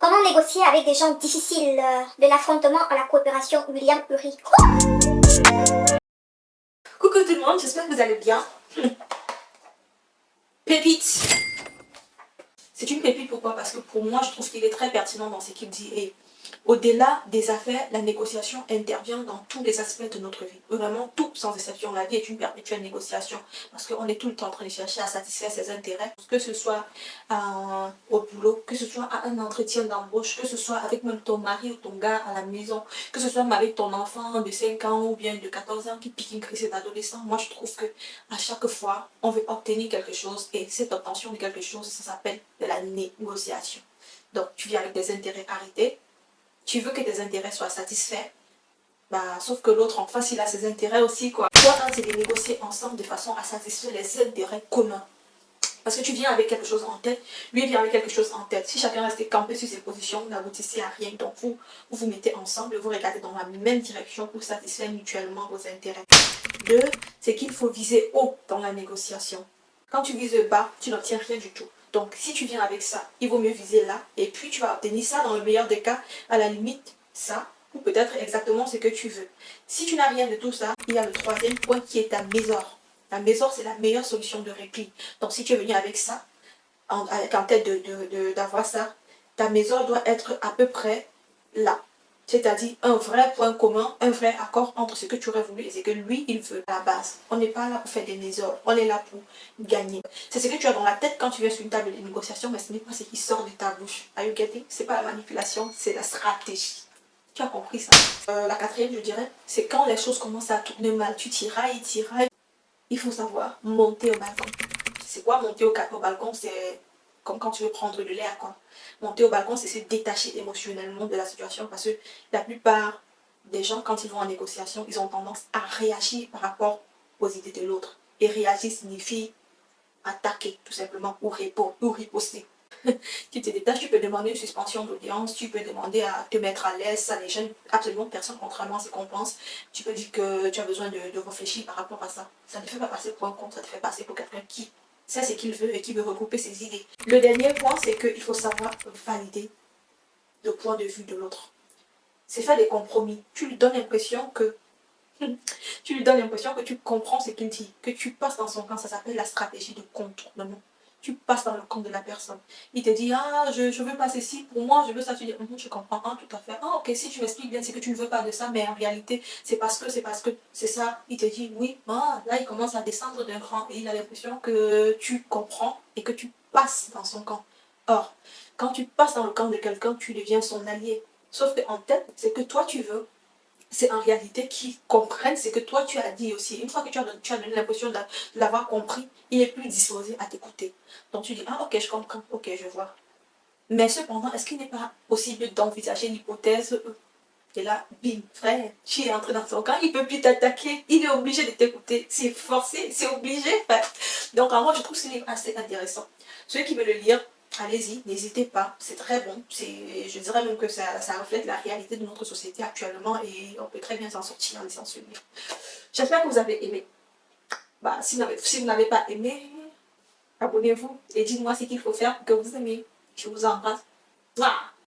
Comment négocier avec des gens difficiles de l'affrontement à la coopération William Ury. Coucou tout le monde, j'espère que vous allez bien. Pépite. C'est une pépite, pourquoi? Parce que pour moi, je trouve qu'il est très pertinent dans ce qu'il dit. Et au-delà des affaires, la négociation intervient dans tous les aspects de notre vie. Vraiment, tout sans exception. La vie est une perpétuelle négociation. Parce qu'on est tout le temps en train de chercher à satisfaire ses intérêts. Que ce soit au boulot, que ce soit à un entretien d'embauche, que ce soit avec même ton mari ou ton gars à la maison, que ce soit avec ton enfant de 5 ans ou bien de 14 ans qui pique une crise d'adolescent. Moi, je trouve que à chaque fois, on veut obtenir quelque chose. Et cette obtention de quelque chose, ça s'appelle de la négociation. Donc, tu viens avec des intérêts arrêtés. Tu veux que tes intérêts soient satisfaits, sauf que l'autre en face, il a ses intérêts aussi, quoi. Toi, c'est de négocier ensemble de façon à satisfaire les intérêts communs. Parce que tu viens avec quelque chose en tête, lui vient avec quelque chose en tête. Si chacun restait campé sur ses positions, vous n'aboutissez à rien. Donc, vous mettez ensemble, vous regardez dans la même direction pour satisfaire mutuellement vos intérêts. 2, c'est qu'il faut viser haut dans la négociation. Quand tu vises bas, tu n'obtiens rien du tout. Donc, si tu viens avec ça, il vaut mieux viser là. Et puis, tu vas obtenir ça dans le meilleur des cas, à la limite, ça, ou peut-être exactement ce que tu veux. Si tu n'as rien de tout ça, il y a le troisième point qui est ta mésor. La mésor, c'est la meilleure solution de repli. Donc, si tu es venu avec ça, avec en tête d'avoir ça, ta mésor doit être à peu près là. C'est-à-dire un vrai point commun, un vrai accord entre ce que tu aurais voulu et ce que lui, il veut. À la base, on n'est pas là pour faire des mésors, on est là pour gagner. C'est ce que tu as dans la tête quand tu viens sur une table de négociation, mais ce n'est pas ce qui sort de ta bouche. Are you getting? C'est pas la manipulation, c'est la stratégie. Tu as compris ça? La quatrième, je dirais, c'est quand les choses commencent à tourner mal, tu tirailles. Il faut savoir monter au balcon. C'est quoi monter au balcon? C'est comme quand tu veux prendre de l'air, quoi. Monter au balcon, c'est se détacher émotionnellement de la situation parce que la plupart des gens, quand ils vont en négociation, ils ont tendance à réagir par rapport aux idées de l'autre. Et réagir signifie attaquer, tout simplement, ou répondre, ou riposter. Tu te détaches, tu peux demander une suspension d'audience, tu peux demander à te mettre à l'aise, ça ne gêne absolument personne, contrairement à ce qu'on pense. Tu peux dire que tu as besoin de réfléchir par rapport à ça. Ça ne fait pas passer pour un compte, ça te fait passer pour quelqu'un qui sait ce qu'il veut et qui veut regrouper ses idées. Le dernier point, c'est qu'il faut savoir valider le point de vue de l'autre. C'est faire des compromis. Tu lui donnes l'impression que tu comprends ce qu'il dit, que tu passes dans son camp. Ça s'appelle la stratégie de contournement. Tu passes dans le camp de la personne. Il te dit, je veux pas ceci, pour moi, je veux ça. Tu dis, je comprends, tout à fait. Ok, si tu m'expliques bien, c'est que tu ne veux pas de ça, mais en réalité, c'est parce que c'est ça. Il te dit, oui, là, il commence à descendre d'un cran et il a l'impression que tu comprends et que tu passes dans son camp. Or, quand tu passes dans le camp de quelqu'un, tu deviens son allié. Sauf qu'en tête, c'est que toi, tu veux. C'est en réalité qu'ils comprennent ce que toi tu as dit aussi. Une fois que tu as donné l'impression de l'avoir compris, il est plus disposé à t'écouter. Donc tu dis, ok, je comprends, ok, je vois. Mais cependant, est-ce qu'il n'est pas possible d'envisager l'hypothèse et là, bim, frère, tu es entré dans son camp, il ne peut plus t'attaquer, il est obligé de t'écouter. C'est forcé, c'est obligé, frère. Donc en moi, je trouve ce livre assez intéressant. Ceux qui veulent le lire, allez-y, n'hésitez pas, c'est très bon. Je dirais même que ça reflète la réalité de notre société actuellement et on peut très bien s'en sortir en lisant ce livre. J'espère que vous avez aimé. Si vous n'avez pas aimé, abonnez-vous et dites-moi ce qu'il faut faire pour que vous aimez. Je vous embrasse. Mouah.